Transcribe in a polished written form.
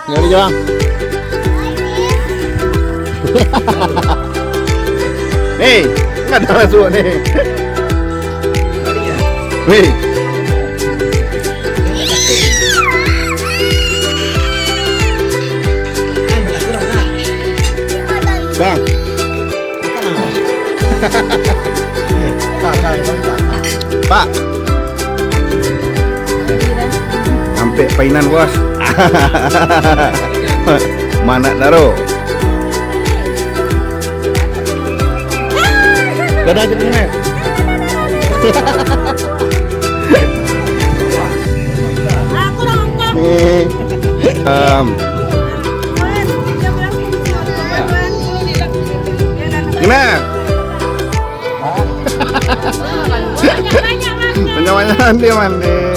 Nyari Joang. Nih, nggak ada langsung nih. Wih. Bang. Pak. Sampai painan bos. Mana daro? Dadah aja nih. Aku nonton. Gimana? Banyak-banyak dia mandi.